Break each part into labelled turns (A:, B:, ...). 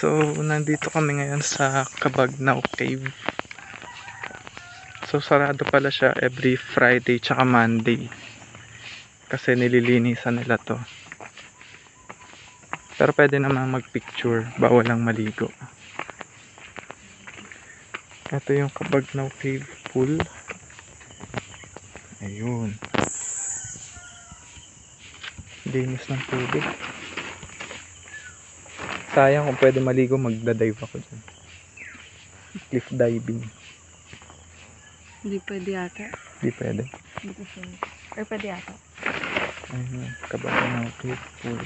A: So, nandito kami ngayon sa Cabagnaw Cave. So, sarado pala siya every Friday tsaka Monday. Kasi nililinisan nila to. Pero pwede naman magpicture, bawal lang maligo. Ito yung Cabagnaw Cave Pool. Ayun. Linis ng tubig. Sayang kung pwede maligo, magdadive ako dyan. Cliff diving.
B: Hindi pwede yata.
A: Hindi pwede.
B: Hindi ko sure. Or pwede yata.
A: Ayun, Cabagnaw Cave Pool.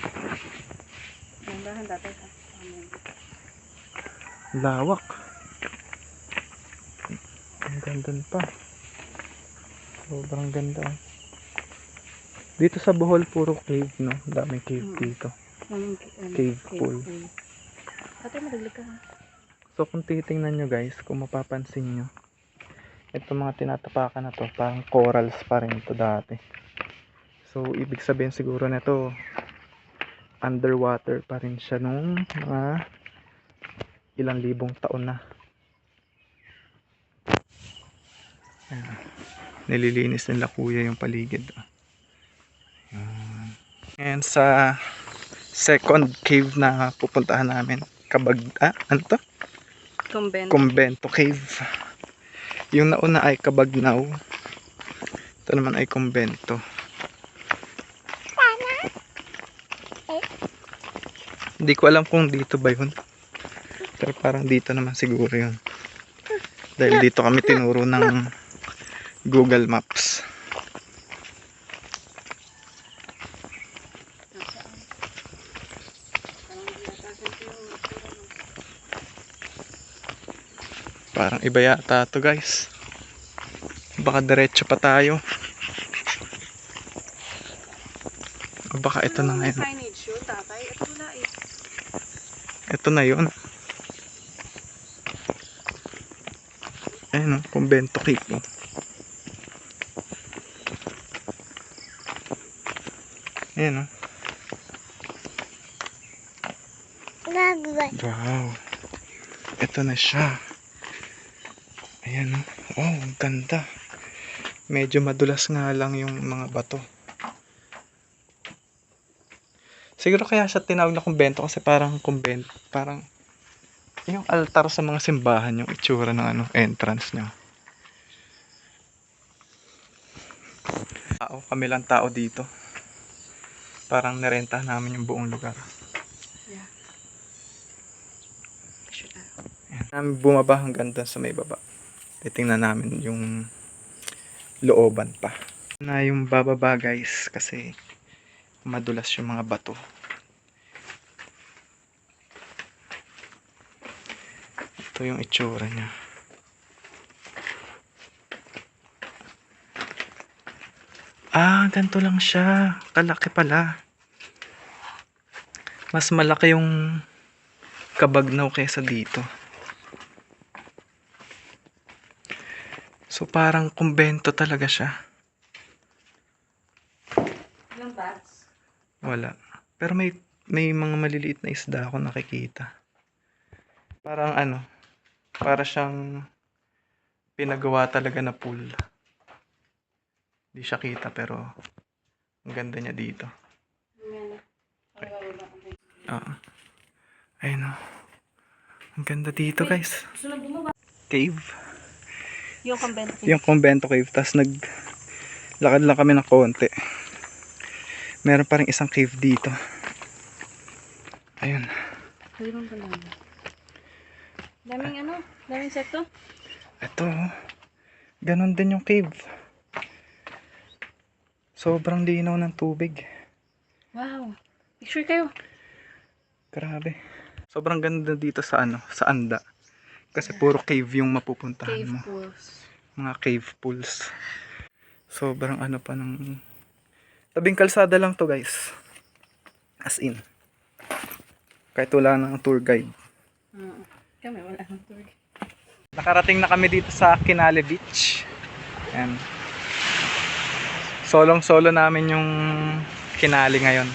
B: Nandahan dati ka.
A: Lawak. Ang ganda pa. Sobrang ganda. Dito sa Bohol puro cave, no? Daming cave dito. Cave pool.
B: Ate, madaglig ka ha.
A: So kung titingnan nyo guys, kung mapapansin nyo, ito mga tinatapakan na to, parang corals pa rin ito dati. So ibig sabihin siguro na to, underwater pa rin siya nung mga ilang libong taon na. Ayan. Nililinis nila kuya yung paligid. Ayan. And sa second cave na pupuntahan namin, ano to? Convento Cave. Yung nauna ay Cabagnaw. Ito naman ay Convento. Hindi ko alam kung dito ba yun. Pero parang dito naman siguro yun. Dahil dito kami tinuro ng Google Maps. Parang iba yata to guys. Baka diretso pa tayo. O baka ito na ngayon. Ito na yun. Ayun o, Convento Cave o. Ayun o. Wow. Ito na siya. Ayan o. Oh, ang ganda. Medyo madulas nga lang yung mga bato. Siguro kaya siya tinawag na kumbento kasi parang kumbento. Parang yung altar sa mga simbahan, yung itsura ng entrance niya. Kami lang tao dito. Parang narenta namin yung buong lugar.
B: Yeah.
A: Namin bumaba hanggang doon sa may baba. Titingnan namin yung looban pa. Na yung bababa guys kasi madulas yung mga bato. Ito yung itsura niya. Ah, ganito lang siya. Kalaki pala. Mas malaki yung Cabagnaw kaysa dito. So parang kumbento talaga siya.
B: Ilang bats?
A: Wala. Pero may mga maliliit na isda ako nakikita. Parang para siyang pinagawa talaga na pool. Hindi siya kita pero ang ganda niya dito. Ayun o. Ang ganda dito guys. Cave.
B: Yung Convento Cave.
A: Yung Convento Cave. Tapos naglakad lang kami ng konti. Meron pa rin isang cave dito. Ayun.
B: Daming sekto.
A: Ito. Ganon din yung cave. Sobrang linaw ng tubig.
B: Wow. Picture kayo.
A: Grabe. Sobrang ganda dito sa sa Anda. Kasi puro cave yung mapupuntahan
B: Cave
A: mo.
B: pools.
A: Mga cave pools. Sobrang pa ng tabing kalsada lang to guys. As in. Kahit wala nang tour guide.
B: Kami wala nang tour guide.
A: Nakarating na kami dito sa Kinale Beach. Ayan. Solong-solo namin yung Kinale ngayon.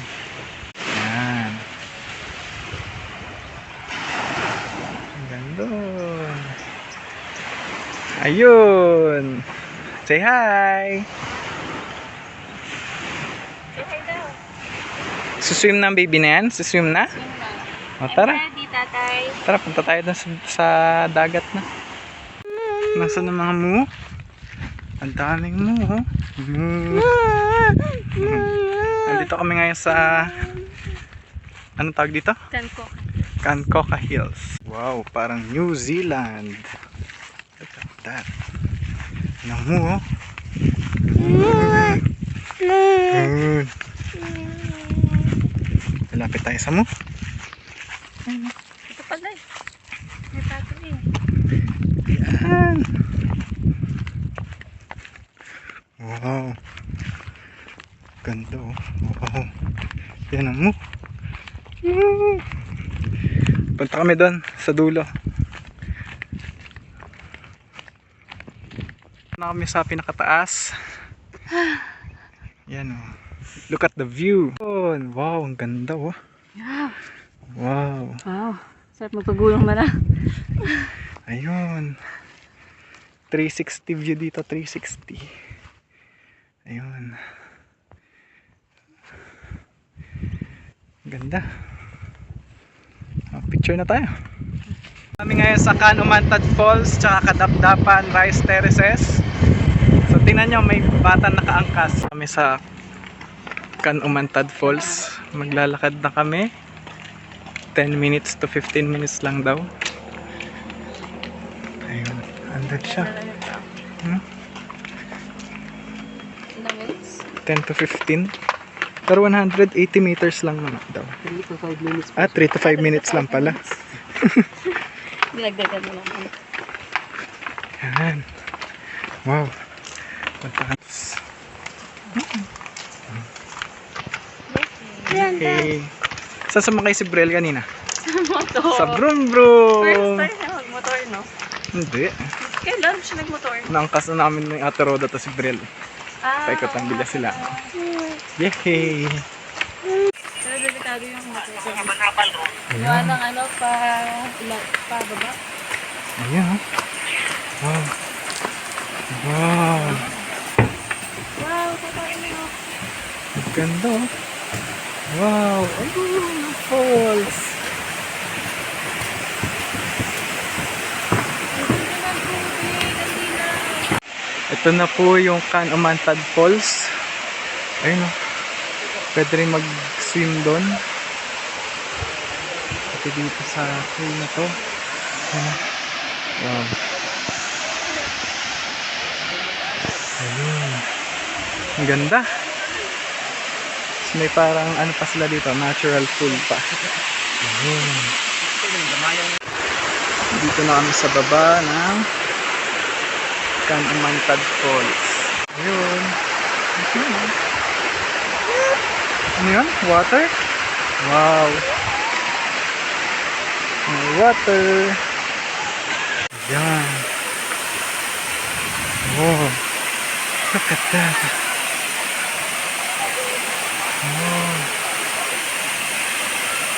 A: Ayan. Ayun. Say hi.
B: Say hi daw.
A: Suswim na ang baby na yan? Suswim na?
B: Swim na.
A: O tara.
B: Ready, tatay.
A: Tara, punta tayo dun sa dagat na. Nasaan ang mga mu? Ang daming mu, oh. Mu. Nandito kami ngayon sa... Anong tawag dito?
B: Tanko.
A: Kankoka Hills. Wow, parang New Zealand. Look at that. Ano mo, oh? Good. Malapit tayo sa mo.
B: Ito pala eh. May pato eh.
A: Yan. Wow. Ganda, oh. Wow. Yan ang mo. Punta kami doon sa dulo. Na kami sa pinakataas. Yan, oh. Look at the view. Wow, ang ganda, oh.
B: Yeah.
A: Wow.
B: Wow. Sarap magpagulong ba na?
A: Ayun. 360 view dito, 360. Ayun. Ganda. Picture na tayo. Kami ngayon sa Canumantad Falls tsaka Kadapdapan Rice Terraces. So tingnan nyo, may bata nakaangkas. Kami sa Canumantad Falls. Maglalakad na kami. 10 minutes to 15 minutes lang daw. Ayun, andun siya. Hmm? 10 to 15. Pero 180 meters lang naman daw.
B: 3 to 5 minutes.
A: 3 to 5 minutes lang pala.
B: Dinagdagan mo lang.
A: Yan. Wow. Punta ka. Okay. Saan sumakay si Brel kanina?
B: Motor.
A: Sa Brum
B: First
A: Brum.
B: time na magmotor, no?
A: Hindi.
B: Kailan siya nagmotor?
A: Naangkas na namin ng Ate Roda to si Brel. Paikot ang bila sila. Yay!
B: Pero delikado yung motor. Gawa ng ano, pa baba.
A: Ayan. Wow. Wow.
B: Wow, tatayin mo.
A: Ang ganda, oh. Wow. Ayun, falls. Ito na po yung Canumantad Falls. Ayun, oh. Pwede rin mag-swim doon. Pati dito sa pool na to. Ayun. Wow. Ayun. Ang ganda. May parang ano pa sila dito, natural pool pa. Ayun. Dito na kami sa baba ng Canumantad Falls. Ayun. Ano yun? Water? Wow. May water. Ayan. Wow. Look at that. Wow.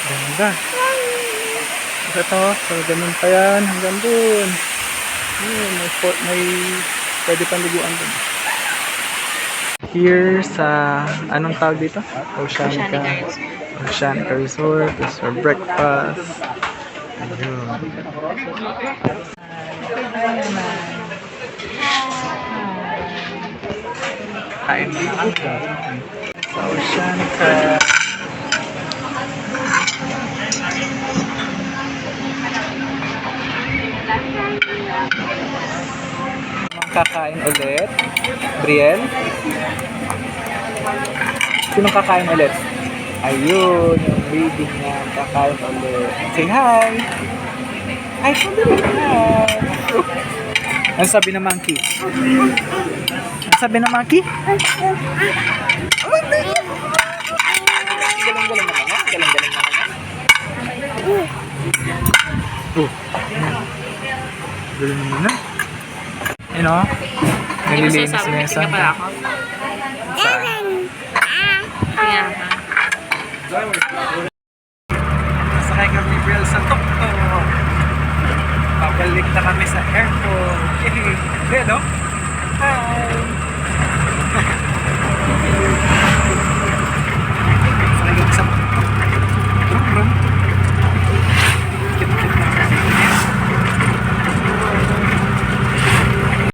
A: Ganda. Ito, so ganun pa yan hanggang dun. Ayun, may pwede pang liguan dun. Here sa, anong tawag dito? Oceanica Resort. This for breakfast. Ayun. Kain na kami. Sa Oceanica. Kakain ulit. Brielle? Sinong kakain ulit? Ayun, yung baby niya. Kakain ulit. Say hi! Hi, hi! Ano sabi ng monkey? Ano sabi ng monkey? Galing-galing naman yan. Galing-galing naman yan. Galing naman yan. You know, nililinis mesa. Nasakay kami Brielle sa tuktok. Pabalik na kami sa airport. Yay!